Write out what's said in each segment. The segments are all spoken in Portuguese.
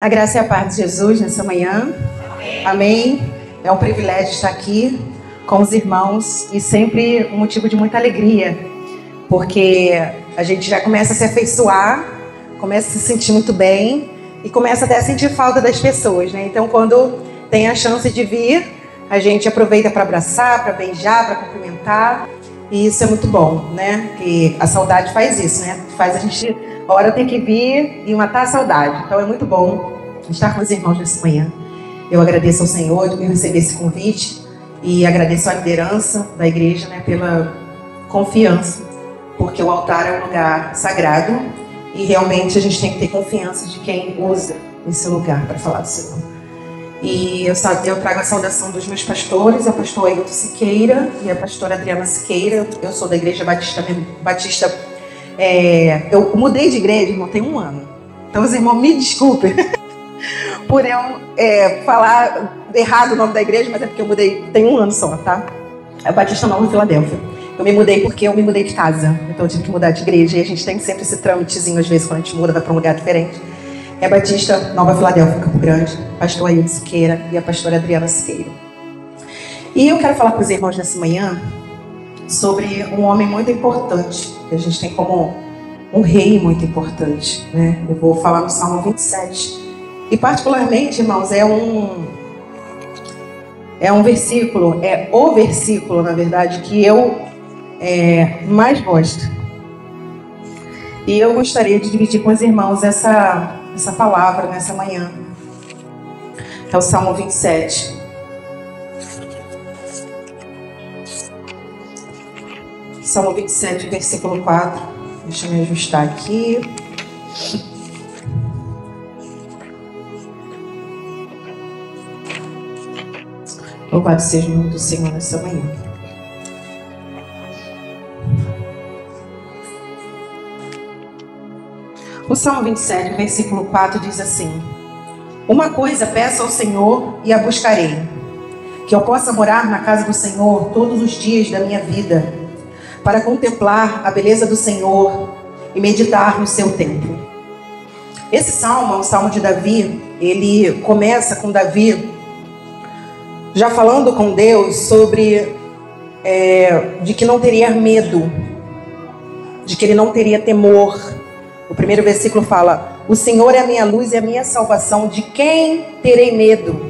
A graça e a paz de Jesus nessa manhã. Amém. É um privilégio estar aqui com os irmãos e sempre um motivo de muita alegria, porque a gente já começa a se afeiçoar, começa a se sentir muito bem e começa até a sentir falta das pessoas, né? Então, quando tem a chance de vir, a gente aproveita para abraçar, para beijar, para cumprimentar, e isso é muito bom, né? E a saudade faz isso, né? Faz a gente, a hora tem que vir e matar a saudade. Então é muito bom estar com os irmãos nessa manhã. Eu agradeço ao Senhor por receber esse convite e agradeço à liderança da igreja, né, pela confiança, porque o altar é um lugar sagrado e realmente a gente tem que ter confiança de quem usa esse lugar para falar do Senhor. E eu trago a saudação dos meus pastores, a pastora Ailton Siqueira e a pastora Adriana Siqueira. Eu sou da Igreja Batista. Eu mudei de igreja, irmão, tem 1 ano. Então os irmãos me desculpem por eu falar errado o nome da igreja, mas é porque eu mudei, tem 1 ano só, tá? É a Batista Nova Filadélfia. Eu me mudei porque eu me mudei de casa, então eu tive que mudar de igreja e a gente tem sempre esse trâmitezinho, às vezes, quando a gente muda, vai para um lugar diferente. É a Batista Nova Filadélfia, Campo Grande, pastor Ailton Siqueira e a pastora Adriana Siqueira. E eu quero falar com os irmãos nessa manhã sobre um homem muito importante, que a gente tem como um rei muito importante, né? Eu vou falar no Salmo 27. E particularmente, irmãos, é um versículo, é o versículo, na verdade, que eu mais gosto. E eu gostaria de dividir com os irmãos essa palavra nessa manhã. É o Salmo 27. Salmo 27, versículo 4. Deixa eu me ajustar aqui. Louvado seja o nome do Senhor nessa manhã. O Salmo 27, versículo 4 diz assim: Uma coisa peço ao Senhor e a buscarei, que eu possa morar na casa do Senhor todos os dias da minha vida, para contemplar a beleza do Senhor e meditar no seu templo. Esse salmo é um salmo de Davi. Ele começa com Davi já falando com Deus sobre de que não teria medo, de que ele não teria temor. O primeiro versículo fala: O Senhor é a minha luz e a minha salvação, de quem terei medo?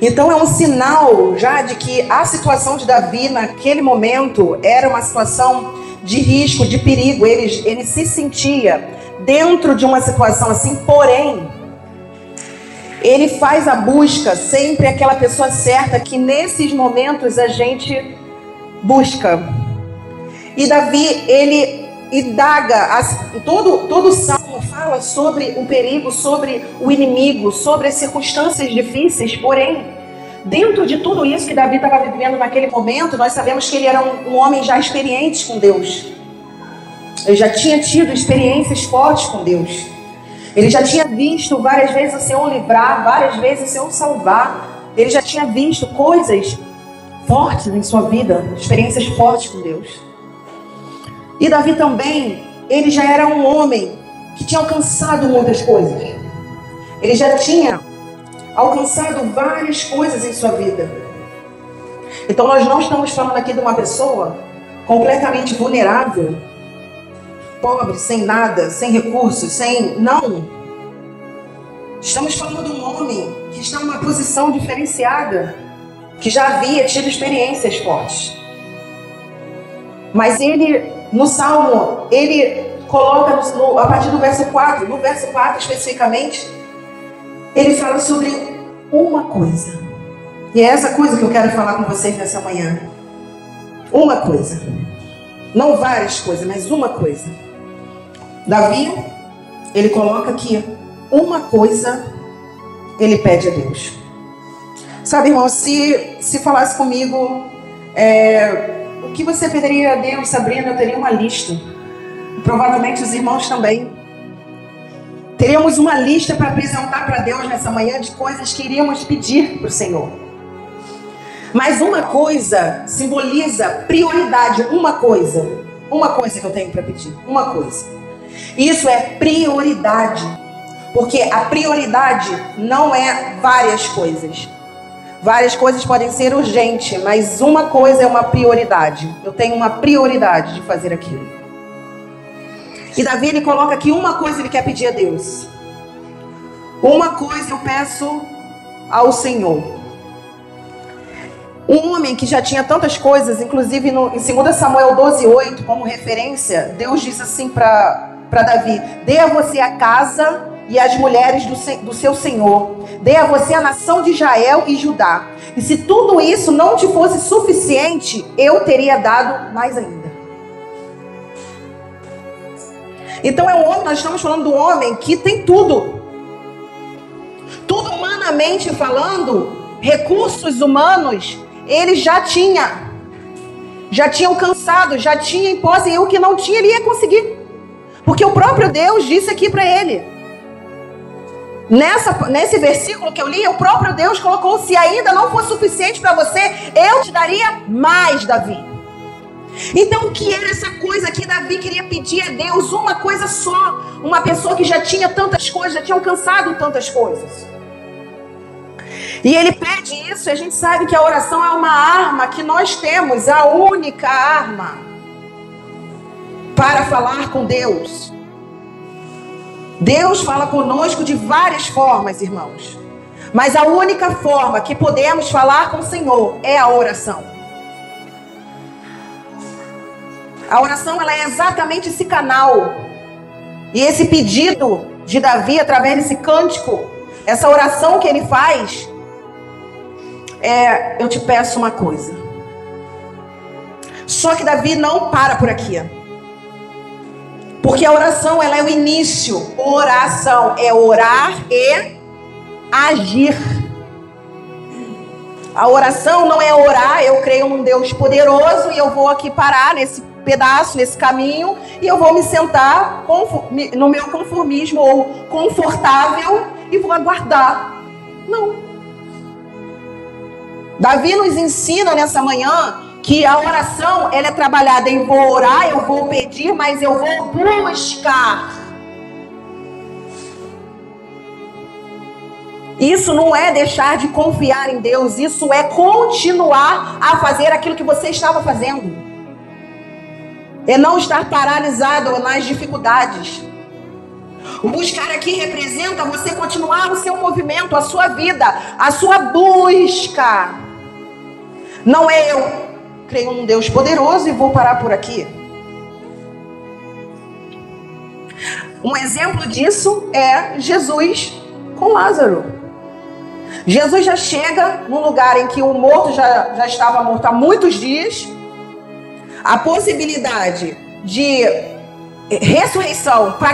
Então é um sinal já de que a situação de Davi naquele momento era uma situação de risco, de perigo. Ele se sentia dentro de uma situação assim, porém ele faz a busca, sempre aquela pessoa certa que nesses momentos a gente busca. E Davi, ele indaga, todo o salmo fala sobre o perigo, sobre o inimigo, sobre as circunstâncias difíceis, porém, dentro de tudo isso que Davi estava vivendo naquele momento, nós sabemos que ele era um homem já experiente com Deus. Ele já tinha tido experiências fortes com Deus. Ele já tinha visto várias vezes o Senhor livrar, várias vezes o Senhor salvar. Ele já tinha visto coisas fortes em sua vida, experiências fortes com Deus. E Davi também, ele já era um homem que tinha alcançado muitas coisas. Ele já tinha alcançado várias coisas em sua vida. Então nós não estamos falando aqui de uma pessoa completamente vulnerável, pobre, sem nada, sem recursos, não. Estamos falando de um homem que está numa posição diferenciada, que já havia tido experiências fortes. Mas ele, no Salmo, ele coloca a partir do verso 4, no verso 4 especificamente, ele fala sobre uma coisa. E é essa coisa que eu quero falar com vocês nessa manhã. Uma coisa. Não várias coisas, mas uma coisa. Davi, ele coloca aqui uma coisa, ele pede a Deus. Sabe, irmão, se falasse comigo, o que você pediria a Deus, Sabrina, eu teria uma lista. Provavelmente os irmãos também. Teríamos uma lista para apresentar para Deus nessa manhã de coisas que iríamos pedir para o Senhor. Mas uma coisa simboliza prioridade, uma coisa que eu tenho para pedir, uma coisa. Isso é prioridade. Porque a prioridade não é várias coisas. Várias coisas podem ser urgentes, mas uma coisa é uma prioridade. Eu tenho uma prioridade de fazer aquilo. E Davi, ele coloca aqui uma coisa ele quer pedir a Deus. Uma coisa eu peço ao Senhor. Um homem que já tinha tantas coisas, inclusive em 2 Samuel 12:8, como referência, Deus disse assim para Davi: dê a você a casa e as mulheres do seu Senhor. Dê a você a nação de Israel e Judá. E se tudo isso não te fosse suficiente, eu teria dado mais ainda. Então é um homem, nós estamos falando de um homem que tem tudo. Tudo humanamente falando, recursos humanos, ele já tinha. Já tinha alcançado, já tinha em posse, e o que não tinha ele ia conseguir. Porque o próprio Deus disse aqui para ele. Nesse versículo que eu li, o próprio Deus colocou: se ainda não for suficiente para você, eu te daria mais, Davi. Então o que era essa coisa que Davi queria pedir a Deus? Uma coisa só. Uma pessoa que já tinha tantas coisas, já tinha alcançado tantas coisas. E ele pede isso, e a gente sabe que a oração é uma arma que nós temos, a única arma para falar com Deus. Deus fala conosco de várias formas, irmãos. Mas a única forma que podemos falar com o Senhor é a oração. A oração, ela é exatamente esse canal. E esse pedido de Davi, através desse cântico, essa oração que ele faz, eu te peço uma coisa. Só que Davi não para por aqui. Porque a oração, ela é o início. Oração é orar e agir. A oração não é orar, eu creio num Deus poderoso e eu vou aqui parar nesse pedaço, nesse caminho, e eu vou me sentar no meu conformismo ou confortável e vou aguardar. Não. Davi nos ensina nessa manhã que a oração, ela é trabalhada em vou orar, eu vou pedir, mas eu vou buscar. Isso não é deixar de confiar em Deus, isso é continuar a fazer aquilo que você estava fazendo. É não estar paralisado nas dificuldades. O buscar aqui representa você continuar o seu movimento, a sua vida, a sua busca. Não é eu creio num Deus poderoso e vou parar por aqui. Um exemplo disso é Jesus com Lázaro. Jesus já chega num lugar em que o morto já estava morto há muitos dias. A possibilidade de ressurreição para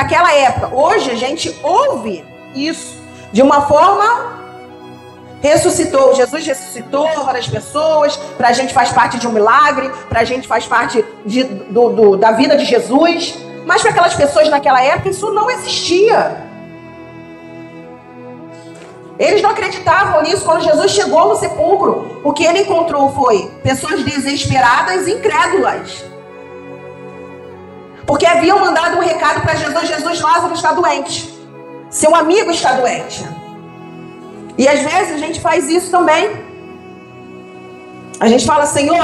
aquela época, hoje a gente ouve isso de uma forma. Jesus ressuscitou as pessoas, para a gente faz parte de um milagre, para a gente faz parte da vida de Jesus, mas para aquelas pessoas naquela época isso não existia. Eles não acreditavam nisso. Quando Jesus chegou no sepulcro, o que ele encontrou foi pessoas desesperadas e incrédulas, porque haviam mandado um recado para Jesus: Lázaro está doente, seu amigo está doente. E às vezes a gente faz isso também. A gente fala: Senhor,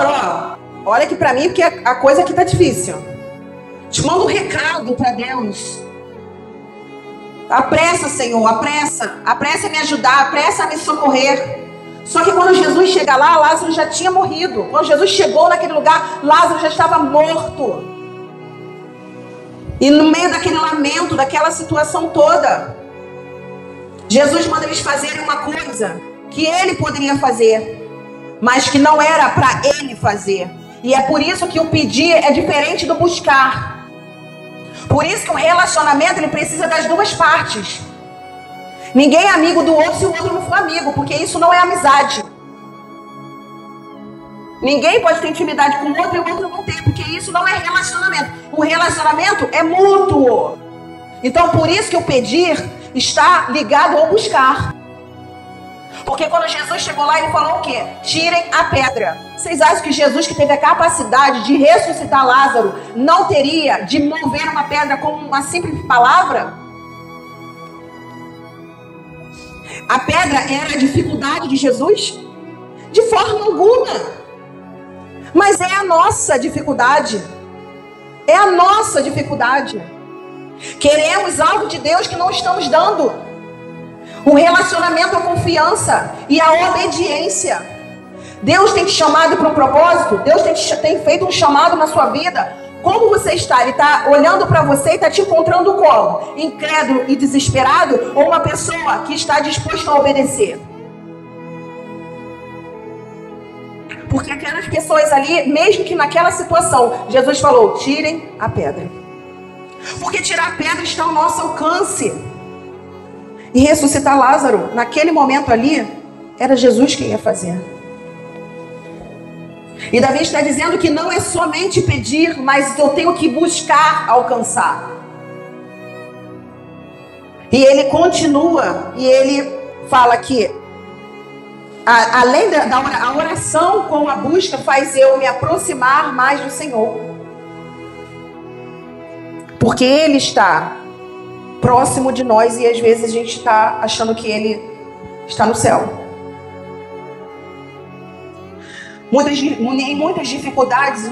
olha aqui para mim, porque a coisa aqui está difícil. Te mando um recado para Deus. Apressa, Senhor, apressa a me ajudar, apressa a me socorrer. Só que quando Jesus chega lá, Lázaro já tinha morrido. Quando Jesus chegou naquele lugar, Lázaro já estava morto. E no meio daquele lamento, daquela situação toda, Jesus manda eles fazerem uma coisa que ele poderia fazer, mas que não era para ele fazer. E é por isso que o pedir é diferente do buscar. Por isso que o relacionamento, ele precisa das duas partes. Ninguém é amigo do outro se o outro não for amigo, porque isso não é amizade. Ninguém pode ter intimidade com o outro e o outro não ter, porque isso não é relacionamento. O relacionamento é mútuo. Então, por isso que o pedir está ligado ao buscar. Porque quando Jesus chegou lá, ele falou o quê? Tirem a pedra. Vocês acham que Jesus, que teve a capacidade de ressuscitar Lázaro, não teria de mover uma pedra com uma simples palavra? A pedra era a dificuldade de Jesus? De forma alguma. Mas é a nossa dificuldade. É a nossa dificuldade. Queremos algo de Deus que não estamos dando. O relacionamento, a confiança e a obediência. Deus tem te chamado para um propósito. Deus tem feito um chamado na sua vida. Como você está? Ele está olhando para você e está te encontrando como? Incrédulo e desesperado? Ou uma pessoa que está disposta a obedecer? Porque aquelas pessoas ali, mesmo que naquela situação, Jesus falou, tirem a pedra. Porque tirar a pedra está ao nosso alcance. E ressuscitar Lázaro, naquele momento ali, era Jesus quem ia fazer. E Davi está dizendo que não é somente pedir, mas eu tenho que buscar alcançar. E ele continua, e ele fala que além da oração com a busca faz eu me aproximar mais do Senhor. Porque Ele está próximo de nós e às vezes a gente está achando que Ele está no céu. Em muitas dificuldades,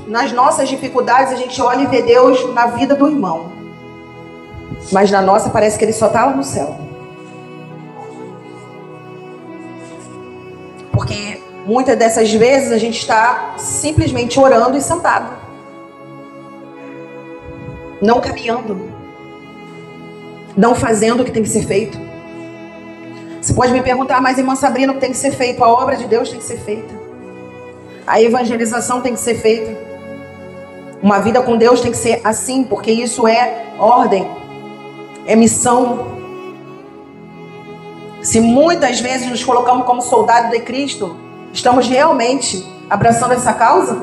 nas nossas dificuldades, a gente olha e vê Deus na vida do irmão. Mas na nossa parece que Ele só está lá no céu. Porque muitas dessas vezes a gente está simplesmente orando e sentado. Não caminhando. Não fazendo o que tem que ser feito. Você pode me perguntar, mas irmã Sabrina, o que tem que ser feito? A obra de Deus tem que ser feita. A evangelização tem que ser feita. Uma vida com Deus tem que ser assim, porque isso é ordem. É missão. Se muitas vezes nos colocamos como soldados de Cristo, estamos realmente abraçando essa causa?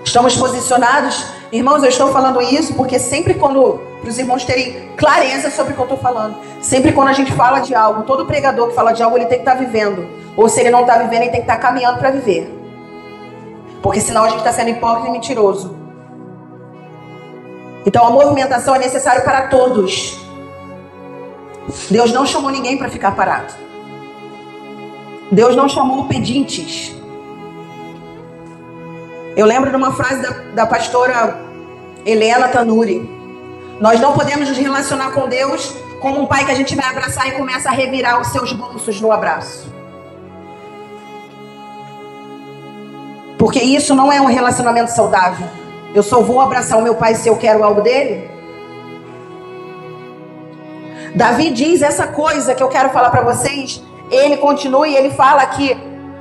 Estamos posicionados? Irmãos, eu estou falando isso porque sempre quando, para os irmãos terem clareza sobre o que eu estou falando, sempre quando a gente fala de algo, todo pregador que fala de algo, ele tem que estar vivendo. Ou se ele não está vivendo, ele tem que estar caminhando para viver. Porque senão a gente está sendo hipócrita e mentiroso. Então a movimentação é necessária para todos. Deus não chamou ninguém para ficar parado. Deus não chamou pedintes. Eu lembro de uma frase da pastora Helena Tanuri. Nós não podemos nos relacionar com Deus como um pai que a gente vai abraçar e começa a revirar os seus bolsos no abraço. Porque isso não é um relacionamento saudável. Eu só vou abraçar o meu pai se eu quero algo dele. Davi diz essa coisa que eu quero falar para vocês. Ele continua e ele fala que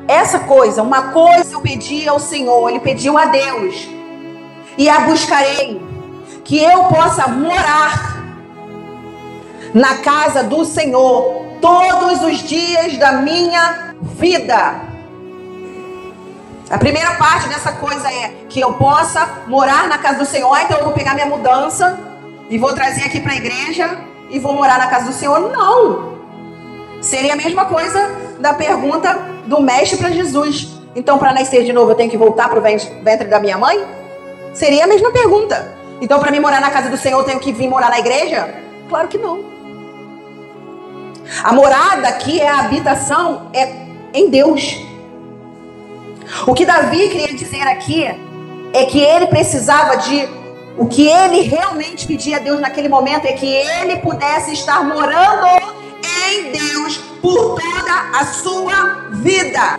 essa coisa, uma coisa eu pedi ao Senhor, ele pediu a Deus, e a buscarei, que eu possa morar na casa do Senhor todos os dias da minha vida. A primeira parte dessa coisa é que eu possa morar na casa do Senhor. Então eu vou pegar minha mudança e vou trazer aqui para a igreja e vou morar na casa do Senhor? Não. Seria a mesma coisa da pergunta do mestre para Jesus. Então, para nascer de novo, eu tenho que voltar para o ventre da minha mãe? Seria a mesma pergunta. Então, para mim morar na casa do Senhor, eu tenho que vir morar na igreja? Claro que não. A morada aqui é a habitação, é em Deus. O que Davi queria dizer aqui é que ele precisava de... O que ele realmente pedia a Deus naquele momento é que ele pudesse estar morando em Deus por toda a sua vida.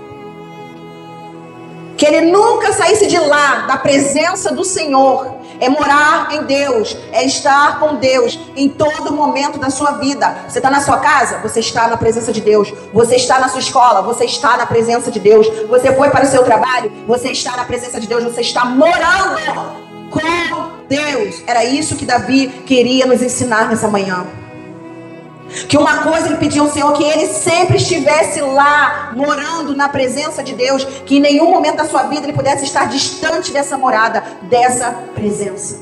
Que ele nunca saísse de lá, da presença do Senhor. É morar em Deus, é estar com Deus em todo momento da sua vida. Você está na sua casa? Você está na presença de Deus. Você está na sua escola? Você está na presença de Deus. Você foi para o seu trabalho? Você está na presença de Deus. Você está morando com Deus. Era isso que Davi queria nos ensinar nessa manhã. Que uma coisa ele pediu ao Senhor, que ele sempre estivesse lá, morando na presença de Deus, que em nenhum momento da sua vida ele pudesse estar distante dessa morada, dessa presença.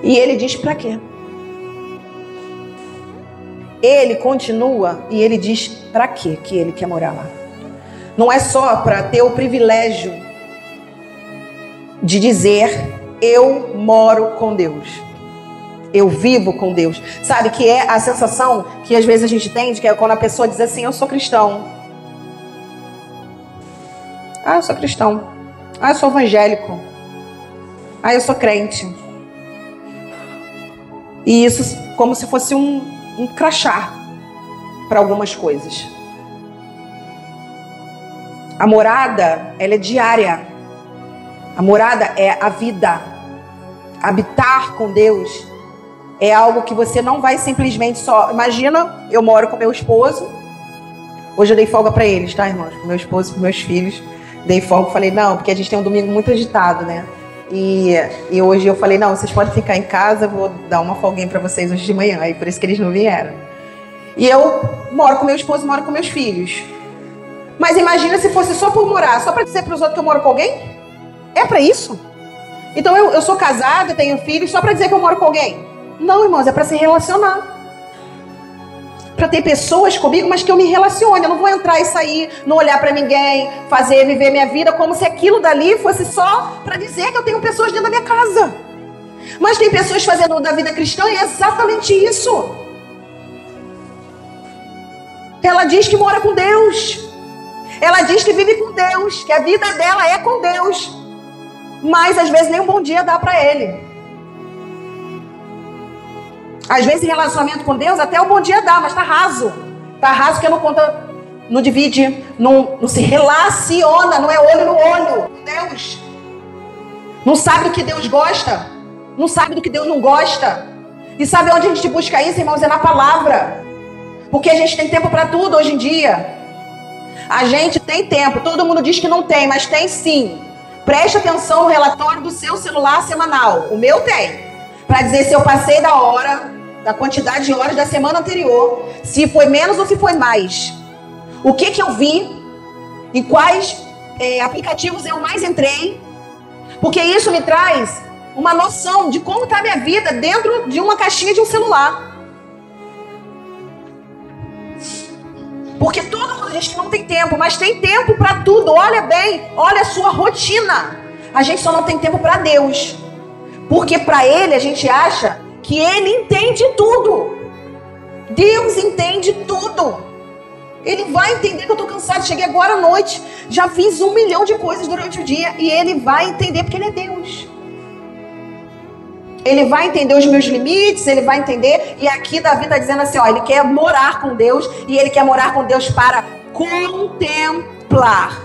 E ele diz para quê? Ele continua e ele diz para quê que ele quer morar lá. Não é só para ter o privilégio de dizer, eu moro com Deus. Eu vivo com Deus. Sabe, que é a sensação que às vezes a gente tem, que é quando a pessoa diz assim, eu sou cristão. Ah, eu sou cristão. Ah, eu sou evangélico. Ah, eu sou crente. E isso como se fosse um crachá para algumas coisas. A morada, ela é diária. A morada é a vida. Habitar com Deus é algo que você não vai simplesmente só... Imagina, eu moro com meu esposo. Hoje eu dei folga para eles, tá, irmãos? Com meu esposo, com meus filhos. Dei folga, falei, não, porque a gente tem um domingo muito agitado, né? E hoje eu falei, não, vocês podem ficar em casa, vou dar uma folguinha para vocês hoje de manhã. Aí por isso que eles não vieram. E eu moro com meu esposo, moro com meus filhos. Mas imagina se fosse só por morar, só para dizer para os outros que eu moro com alguém? É para isso? Então eu sou casada, tenho filhos, só para dizer que eu moro com alguém? Não, irmãos, é para se relacionar. Para ter pessoas comigo, mas que eu me relacione. Eu não vou entrar e sair, não olhar para ninguém, viver minha vida como se aquilo dali fosse só para dizer que eu tenho pessoas dentro da minha casa. Mas tem pessoas fazendo da vida cristã e é exatamente isso. Ela diz que mora com Deus. Ela diz que vive com Deus, que a vida dela é com Deus. Mas às vezes nem um bom dia dá para ele. Às vezes em relacionamento com Deus até o bom dia dá, mas tá raso. Tá raso porque não conta, não divide, não se relaciona, não é olho no olho com Deus. Não sabe do que Deus gosta, não sabe do que Deus não gosta. E sabe onde a gente busca isso, irmãos? É na palavra. Porque a gente tem tempo para tudo hoje em dia. A gente tem tempo, todo mundo diz que não tem, mas tem sim. Preste atenção no relatório do seu celular semanal. O meu tem. Para dizer se eu passei da hora, da quantidade de horas da semana anterior, se foi menos ou se foi mais. O que eu vi, em quais aplicativos eu mais entrei. Porque isso me traz uma noção de como está a minha vida dentro de uma caixinha de um celular. Porque todo mundo diz que não tem tempo, mas tem tempo para tudo. Olha bem, olha a sua rotina. A gente só não tem tempo para Deus. Porque para Ele a gente acha que Ele entende tudo. Deus entende tudo. Ele vai entender que eu estou cansado. Cheguei agora à noite, já fiz 1 milhão de coisas durante o dia. E Ele vai entender porque Ele é Deus. Ele vai entender os meus limites, Ele vai entender. E aqui Davi está dizendo assim, ó, ele quer morar com Deus. E ele quer morar com Deus para contemplar.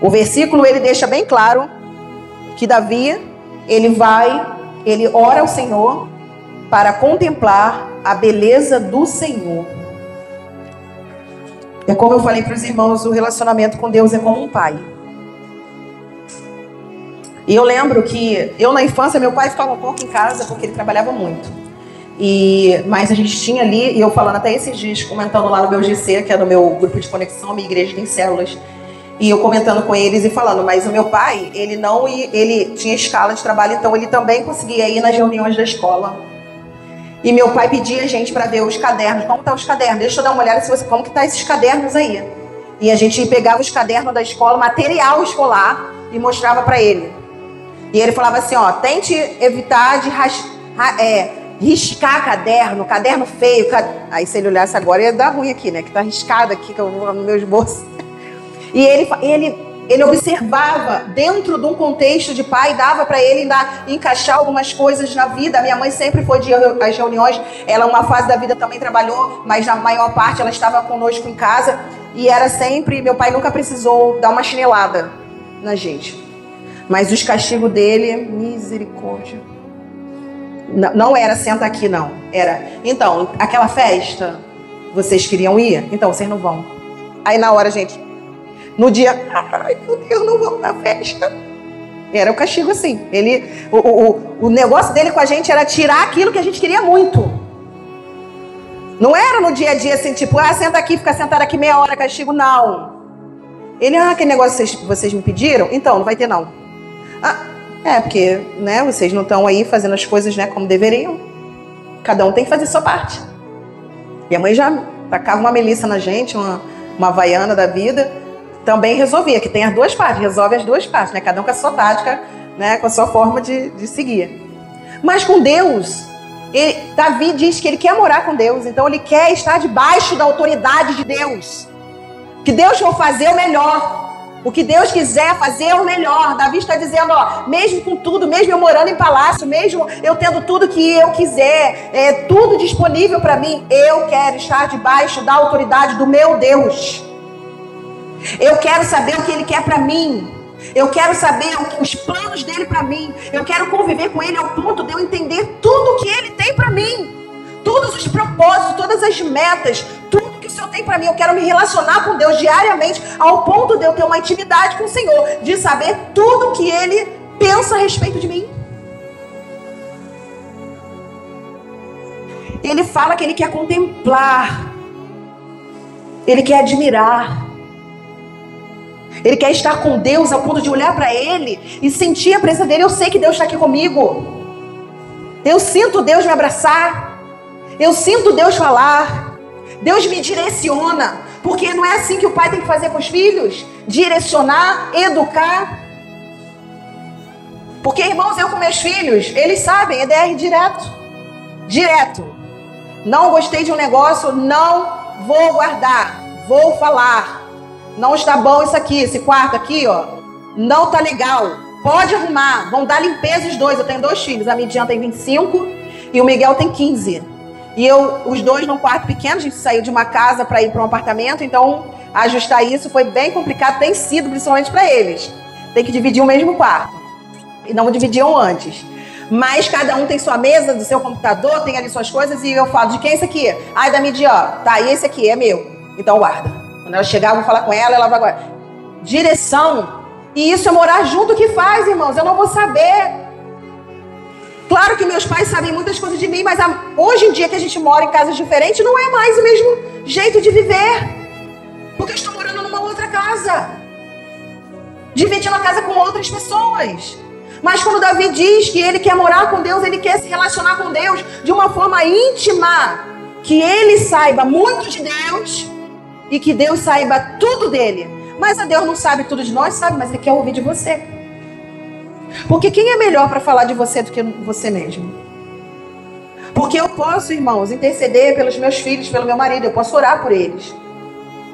O versículo, ele deixa bem claro que Davi, ele ora ao Senhor para contemplar a beleza do Senhor. É como eu falei para os irmãos, o relacionamento com Deus é como um pai. E eu lembro que eu na infância, meu pai ficava um pouco em casa porque ele trabalhava muito. Mas a gente tinha ali, e eu falando até esses dias, comentando lá no meu GC, que é no meu grupo de conexão, minha igreja tem células, e eu comentando com eles e falando, mas o meu pai, ele tinha escala de trabalho, então ele também conseguia ir nas reuniões da escola. E meu pai pedia a gente para ver os cadernos, como estão os cadernos, deixa eu dar uma olhada como que tá esses cadernos aí. E a gente pegava os cadernos da escola, material escolar, e mostrava para ele. E ele falava assim, ó, tente evitar de riscar caderno feio. Aí se ele olhasse agora, ia dar ruim aqui, né? Que tá riscado aqui, que eu vou no meu esboço. E ele observava dentro de um contexto de pai, dava para ele ainda encaixar algumas coisas na vida. A minha mãe sempre foi às reuniões, ela uma fase da vida também trabalhou, mas na maior parte ela estava conosco em casa. E era sempre, meu pai nunca precisou dar uma chinelada na gente. Mas os castigos dele, misericórdia. Não era senta aqui, não. Era, então, aquela festa, vocês queriam ir? Então, vocês não vão. Aí na hora, gente, no dia, ai meu Deus, não vamos na festa. Era o castigo assim. O negócio dele com a gente era tirar aquilo que a gente queria muito. Não era no dia a dia assim, tipo, senta aqui, fica sentado aqui meia hora, castigo, não. Ele, aquele negócio que vocês me pediram? Então, não vai ter não. Porque, né, vocês não estão aí fazendo as coisas, né, como deveriam. Cada um tem que fazer a sua parte. E a mãe já tacava uma melissa na gente, uma havaiana da vida. Também resolvia, que tem as duas partes, resolve as duas partes, né? Cada um com a sua tática, né, com a sua forma de seguir. Mas com Deus, Davi diz que ele quer morar com Deus, então ele quer estar debaixo da autoridade de Deus. Que Deus for fazer o melhor. O que Deus quiser fazer é o melhor. Davi está dizendo, ó, mesmo com tudo, mesmo eu morando em palácio, mesmo eu tendo tudo que eu quiser, tudo disponível para mim, eu quero estar debaixo da autoridade do meu Deus. Eu quero saber o que Ele quer para mim. Eu quero saber os planos dele para mim. Eu quero conviver com Ele ao ponto de eu entender tudo que Ele tem para mim. Todos os propósitos, todas as metas, tudo que o Senhor tem para mim. Eu quero me relacionar com Deus diariamente, ao ponto de eu ter uma intimidade com o Senhor, de saber tudo que Ele pensa a respeito de mim. Ele fala que Ele quer contemplar, Ele quer admirar, Ele quer estar com Deus ao ponto de olhar para Ele e sentir a presença dEle. Eu sei que Deus está aqui comigo. Eu sinto Deus me abraçar. Eu sinto Deus falar. Deus me direciona. Porque não é assim que o pai tem que fazer com os filhos? Direcionar, educar. Porque, irmãos, eu com meus filhos, eles sabem, EDR direto. Direto. Não gostei de um negócio, não vou guardar. Vou falar. Não está bom isso aqui, esse quarto aqui, ó. Não tá legal. Pode arrumar. Vão dar limpeza os dois. Eu tenho 2 filhos. A Midian tem 25 e o Miguel tem 15. E os dois num quarto pequeno. A gente saiu de uma casa para ir para um apartamento. Então, ajustar isso foi bem complicado. Tem sido, principalmente para eles. Tem que dividir o mesmo quarto. E não dividiam antes. Mas cada um tem sua mesa, do seu computador, tem ali suas coisas. E eu falo, de quem é esse aqui? Ai, da Midian. Tá, e esse aqui é meu. Então guarda. Quando ela chegar, eu vou falar com ela, ela vai guardar. Direção. E isso é morar junto que faz, irmãos. Eu não vou saber. Claro que meus pais sabem muitas coisas de mim, mas hoje em dia que a gente mora em casas diferentes, não é mais o mesmo jeito de viver. Porque eu estou morando numa outra casa. Dividindo a casa com outras pessoas. Mas quando Davi diz que ele quer morar com Deus, ele quer se relacionar com Deus de uma forma íntima. Que ele saiba muito de Deus e que Deus saiba tudo dele. Mas a Deus não sabe tudo de nós, sabe? Mas Ele quer ouvir de você. Porque quem é melhor para falar de você do que você mesmo? Porque eu posso, irmãos, interceder pelos meus filhos, pelo meu marido. Eu posso orar por eles.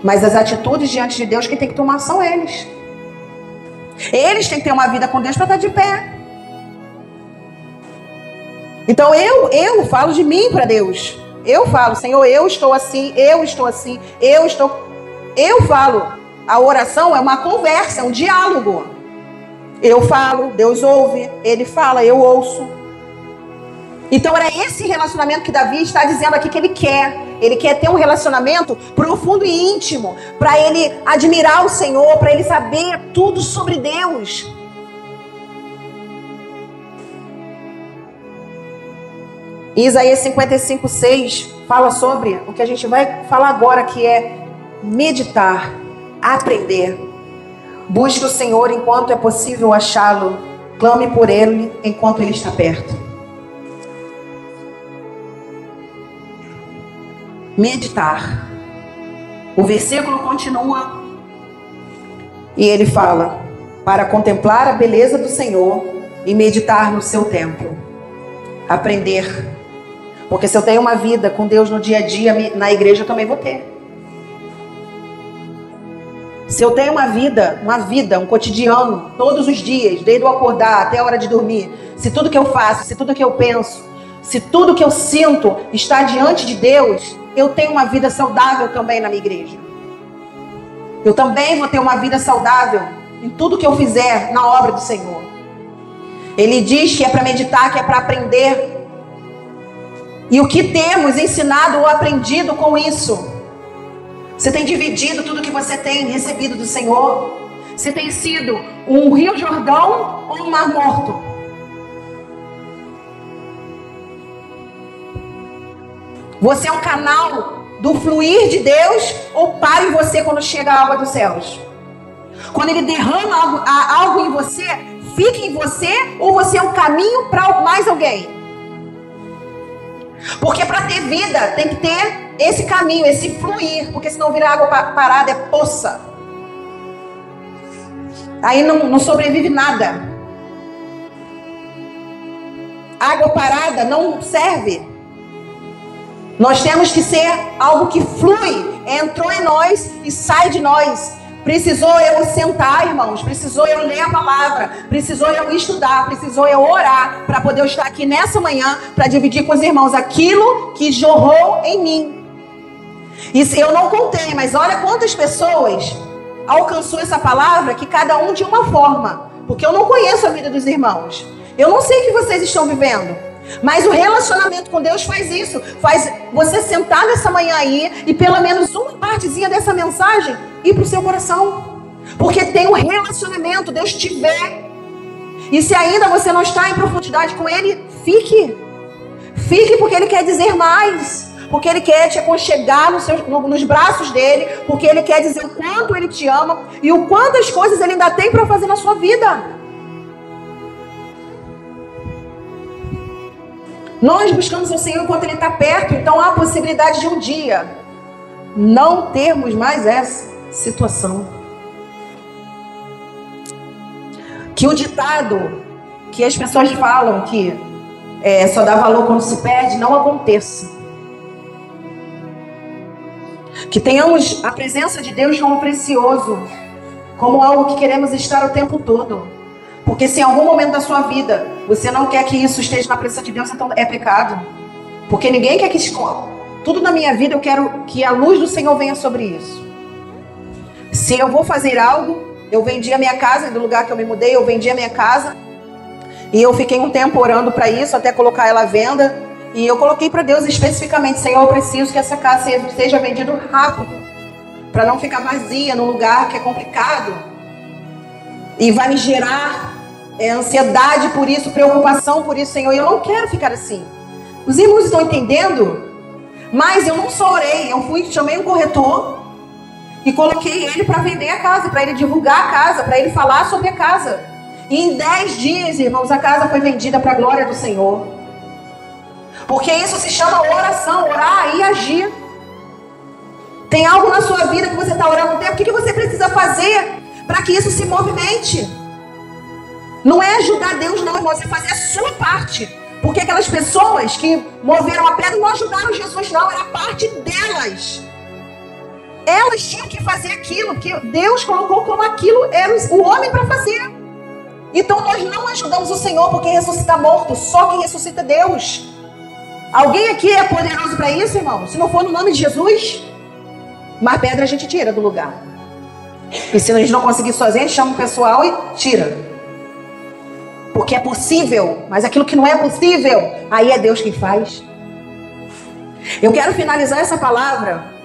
Mas as atitudes diante de Deus, quem tem que tomar são eles. Eles têm que ter uma vida com Deus para estar de pé. Então eu falo de mim para Deus. Eu falo, Senhor, eu estou assim, eu estou assim, eu falo. A oração é uma conversa, é um diálogo. Eu falo, Deus ouve, Ele fala, eu ouço. Então era esse relacionamento que Davi está dizendo aqui que ele quer. Ele quer ter um relacionamento profundo e íntimo, para ele admirar o Senhor, para ele saber tudo sobre Deus. Isaías 55:6 fala sobre o que a gente vai falar agora, que é meditar, aprender. Busque o Senhor enquanto é possível achá-lo. Clame por Ele enquanto Ele está perto. Meditar. O versículo continua e ele fala: para contemplar a beleza do Senhor e meditar no seu templo. Aprender. Porque se eu tenho uma vida com Deus no dia a dia, na igreja eu também vou ter. Se eu tenho uma vida, um cotidiano, todos os dias, desde o acordar até a hora de dormir, se tudo que eu faço, se tudo que eu penso, se tudo que eu sinto está diante de Deus, eu tenho uma vida saudável também na minha igreja. Eu também vou ter uma vida saudável em tudo que eu fizer na obra do Senhor. Ele diz que é para meditar, que é para aprender. E o que temos ensinado ou aprendido com isso? Você tem dividido tudo que você tem recebido do Senhor? Você tem sido um Rio Jordão ou um Mar Morto? Você é um canal do fluir de Deus ou para em você quando chega a água dos céus? Quando Ele derrama algo em você, fica em você, ou você é um caminho para mais alguém? Porque para ter vida tem que ter esse caminho, esse fluir, porque senão vira água parada, é poça. Aí não sobrevive nada. água parada não serve. Nós temos que ser algo que flui, entrou em nós e sai de nós. Precisou eu sentar, irmãos, precisou eu ler a palavra, precisou eu estudar, precisou eu orar para poder eu estar aqui nessa manhã para dividir com os irmãos aquilo que jorrou em mim. Isso eu não contei, mas olha quantas pessoas alcançou essa palavra, que cada um de uma forma, porque eu não conheço a vida dos irmãos. Eu não sei o que vocês estão vivendo, mas o relacionamento com Deus faz isso, faz você sentar nessa manhã aí e pelo menos uma partezinha dessa mensagem ir para o seu coração, porque tem um relacionamento, Deus te vê. E se ainda você não está em profundidade com Ele, fique porque Ele quer dizer mais, porque Ele quer te aconchegar nos braços dEle, porque Ele quer dizer o quanto Ele te ama e o quantas coisas Ele ainda tem para fazer na sua vida. Nós buscamos o Senhor enquanto Ele está perto, então há a possibilidade de um dia não termos mais essa situação. Que o ditado que as pessoas falam que só dá valor quando se perde, não aconteça. Que tenhamos a presença de Deus como precioso, como algo que queremos estar o tempo todo. Porque se em algum momento da sua vida você não quer que isso esteja na presença de Deus, então é pecado. Porque ninguém quer que escolha. Tudo na minha vida eu quero que a luz do Senhor venha sobre isso. Se eu vou fazer algo, eu vendi a minha casa, do lugar que eu me mudei, eu vendi a minha casa. E eu fiquei um tempo orando para isso, até colocar ela à venda. E eu coloquei para Deus especificamente: Senhor, eu preciso que essa casa seja vendida rápido, para não ficar vazia num lugar que é complicado. E vai me gerar ansiedade por isso, preocupação por isso, Senhor. E eu não quero ficar assim. Os irmãos estão entendendo? Mas eu não só orei, eu chamei um corretor e coloquei ele para vender a casa, para ele divulgar a casa, para ele falar sobre a casa. E em 10 dias, irmãos, a casa foi vendida para a glória do Senhor. Porque isso se chama oração, orar e agir. Tem algo na sua vida que você está orando um tempo, o que você precisa fazer para que isso se movimente? Não é ajudar Deus não, irmão, é fazer a sua parte. Porque aquelas pessoas que moveram a pedra não ajudaram Jesus não, era parte delas. Elas tinham que fazer aquilo que Deus colocou como aquilo era o homem para fazer. Então nós não ajudamos o Senhor porque ressuscita morto, só quem ressuscita é Deus. Alguém aqui é poderoso para isso, irmão? Se não for no nome de Jesus, mas pedra a gente tira do lugar. E se a gente não conseguir sozinho, a gente chama o pessoal e tira. Porque é possível, mas aquilo que não é possível, aí é Deus quem faz. Eu quero finalizar essa palavra.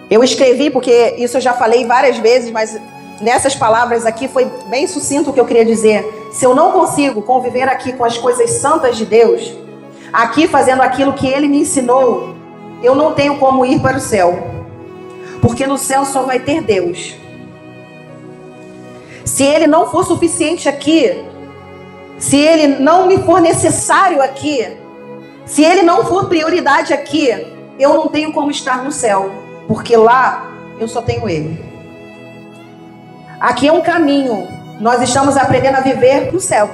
Eu escrevi, porque isso eu já falei várias vezes, mas nessas palavras aqui foi bem sucinto o que eu queria dizer. Se eu não consigo conviver aqui com as coisas santas de Deus, aqui fazendo aquilo que Ele me ensinou, eu não tenho como ir para o céu. Porque no céu só vai ter Deus. Se Ele não for suficiente aqui, se Ele não me for necessário aqui, se Ele não for prioridade aqui, eu não tenho como estar no céu, porque lá eu só tenho Ele. Aqui é um caminho, nós estamos aprendendo a viver no céu.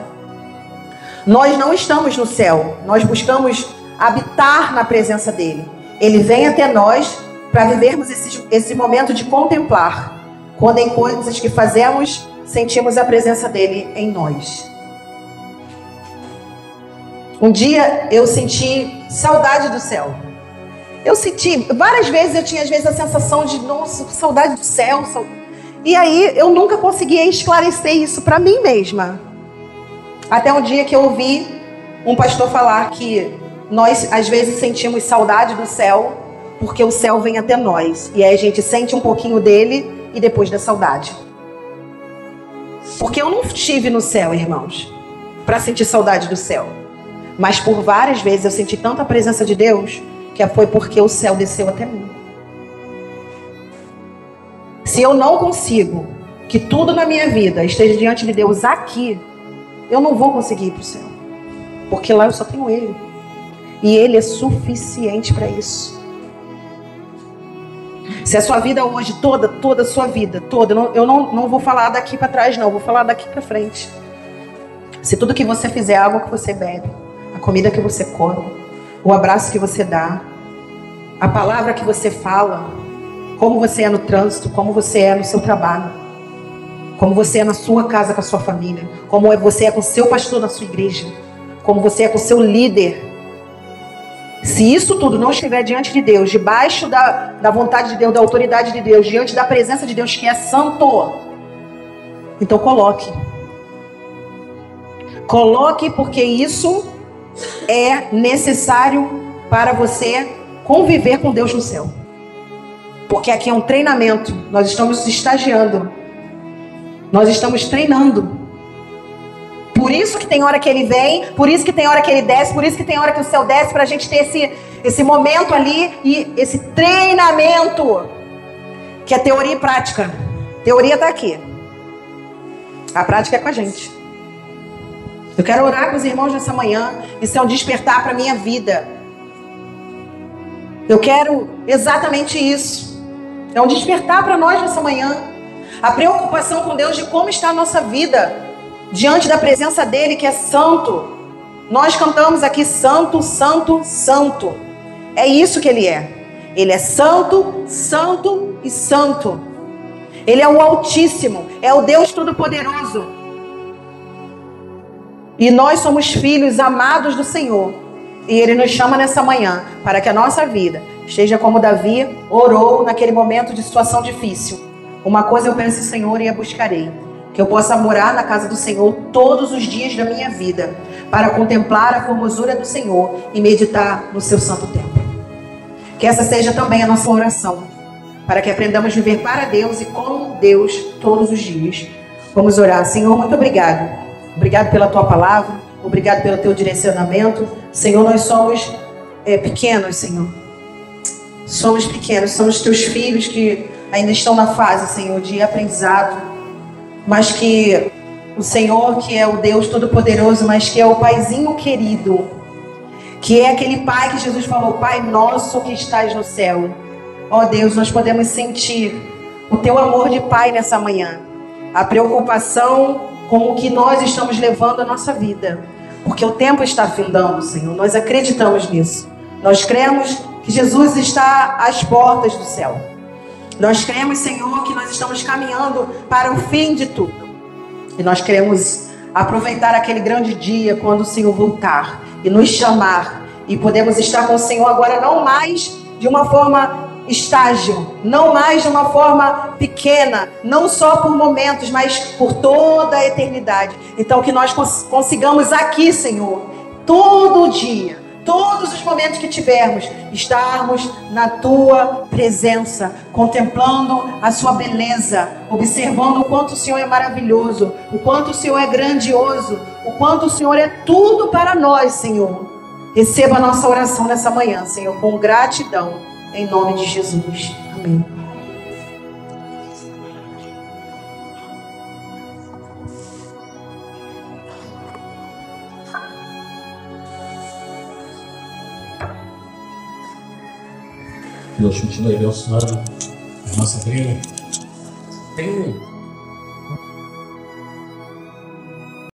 Nós não estamos no céu, nós buscamos habitar na presença dEle. Ele vem até nós para vivermos esse momento de contemplar, quando em coisas que fazemos, sentimos a presença dEle em nós. Um dia eu senti saudade do céu. Eu senti, várias vezes eu tinha às vezes a sensação de, nossa, saudade do céu. E aí eu nunca conseguia esclarecer isso para mim mesma. Até um dia que eu ouvi um pastor falar que nós às vezes sentimos saudade do céu, porque o céu vem até nós. E aí a gente sente um pouquinho dele e depois da saudade. Porque eu não estive no céu, irmãos, para sentir saudade do céu. Mas por várias vezes eu senti tanta presença de Deus, que foi porque o céu desceu até mim. Se eu não consigo que tudo na minha vida esteja diante de Deus aqui, eu não vou conseguir ir para o céu. Porque lá eu só tenho Ele. E Ele é suficiente para isso. Se a sua vida hoje, toda a sua vida, toda, eu não vou falar daqui para trás não, vou falar daqui para frente. Se tudo que você fizer, a água que você bebe, a comida que você come, o abraço que você dá, a palavra que você fala, como você é no trânsito, como você é no seu trabalho, como você é na sua casa com a sua família, como você é com o seu pastor na sua igreja, como você é com o seu líder. Se isso tudo não estiver diante de Deus, debaixo da vontade de Deus, da autoridade de Deus, diante da presença de Deus que é santo, então coloque. Coloque, porque isso é necessário para você conviver com Deus no céu. Porque aqui é um treinamento, nós estamos estagiando, nós estamos treinando. Por isso que tem hora que ele vem, por isso que tem hora que ele desce, por isso que tem hora que o céu desce, para a gente ter esse momento ali e esse treinamento, que é teoria e prática. Teoria está aqui, a prática é com a gente. Eu quero orar com os irmãos nessa manhã, isso é um despertar para a minha vida. Eu quero exatamente isso. É um despertar para nós nessa manhã. A preocupação com Deus de como está a nossa vida diante da presença dele, que é santo. Nós cantamos aqui santo, santo, santo. É isso que ele é. Ele é santo, santo e santo. Ele é o Altíssimo, é o Deus Todo-Poderoso. E nós somos filhos amados do Senhor. E ele nos chama nessa manhã para que a nossa vida esteja como Davi orou naquele momento de situação difícil. Uma coisa eu penso, Senhor, e a buscarei: que eu possa morar na casa do Senhor todos os dias da minha vida, para contemplar a formosura do Senhor e meditar no seu santo templo. Que essa seja também a nossa oração, para que aprendamos a viver para Deus e com Deus todos os dias. Vamos orar. Senhor, muito obrigado. Obrigado pela tua palavra, obrigado pelo teu direcionamento. Senhor, nós somos pequenos, Senhor. Somos pequenos, somos teus filhos que ainda estão na fase, Senhor, de aprendizado. Mas que o Senhor, que é o Deus Todo-Poderoso, mas que é o Paizinho querido, que é aquele Pai que Jesus falou: Pai nosso que estás no céu. Ó Deus, nós podemos sentir o teu amor de Pai nessa manhã. A preocupação com o que nós estamos levando a nossa vida. Porque o tempo está findando, Senhor. Nós acreditamos nisso. Nós cremos que Jesus está às portas do céu. Nós cremos, Senhor, que nós estamos caminhando para o fim de tudo. E nós queremos aproveitar aquele grande dia quando o Senhor voltar e nos chamar. E podemos estar com o Senhor agora não mais de uma forma estágio, não mais de uma forma pequena, não só por momentos, mas por toda a eternidade. Então que nós consigamos aqui, Senhor, todo dia, todos os momentos que tivermos, estarmos na tua presença, contemplando a sua beleza, observando o quanto o Senhor é maravilhoso, o quanto o Senhor é grandioso, o quanto o Senhor é tudo para nós, Senhor. Receba a nossa oração nessa manhã, Senhor, com gratidão, em nome de Jesus. Amém. Deus continue abençoando a nossa vida. Tem